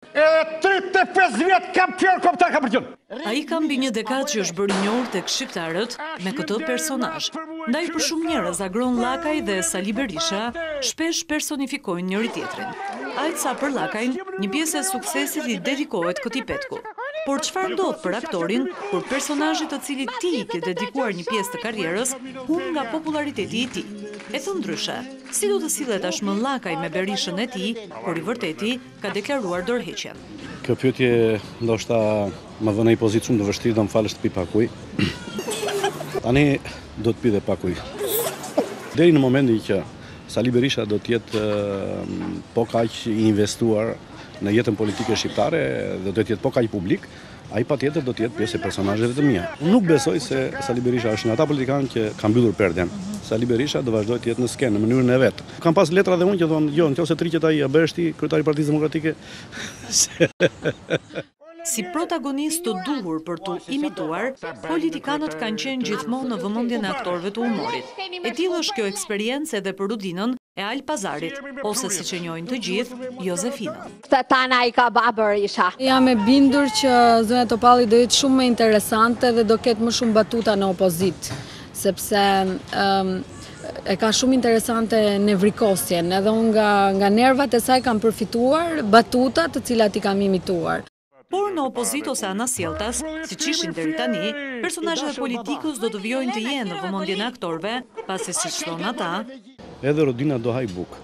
Edhe 35 vjetë kampion kombëtar ka përgjën. Ai ka mbi një dekadë që është bërë i njohur tek shqiptarët me këtë personazh. Ndaj për shumë njerëz Agron Llakaj dhe Sali Berisha shpesh personifikojnë njëri tjetrin. Aq sa për Llakajn, një pjesë e suksesit i dedikohet këtij petku. Por çfarë ndodh për aktorin kur personazhi të cilit ti i ke dedikuar një pjesë të karrierës humb nga populariteti i tij? E të ndryshe, si do të sillet tashmë Llakaj me Berishën e tij, kur i vërteti ka deklaruar dorëheqjen? Kjo pyetje ndoshta më vjen në një pozitë shumë të vështirë, do më falësh të pi pak ujë. Tani do të pi dhe pak ujë. Deri në momentin që Sali Berisha do të jetë po kaq i investuar në jetën politike shqiptare dhe do të jetë po kaq publik, ai patjetër do të jetë pjesë e personazheve të mia. Nuk besoj se Sali Berisha është nga ata politikanë që kanë mbyllur perden. Sali Berisha do vazhdoj të jetë në skenë në mënyrën e vet. Kam pas letra dhe unë që thonë, jo, nëse triqet ai, a bëhesh ti kryetari i Partisë Demokratike? Si protagonist të duhur për të imituar, politikanët kanë qenë gjithmonë në vëmendjen e aktorëve të humorit. E tillë është kjo eksperiencë edhe për Rudinën e Al Pazarit, ose siç e njohin të gjithë, Jozefinën. Tana i ka ba Berisha. Jam e bindur që Zonja Topalli do jetë shumë më interesante dhe do ketë më shumë batuta në opozit, sepse e ka shumë interesante nevrikosjen, edhe unë nga nervat e saj kam përfituar batutat të cilat i kam imituar. Por në opozit ose anasjelltas, siç ishin deri tani, personazhet e politikës do të vijojnë të jenë në vëmendjen e aktorëve, pasi siç thonë ata, edhe Rodina do haj bukë.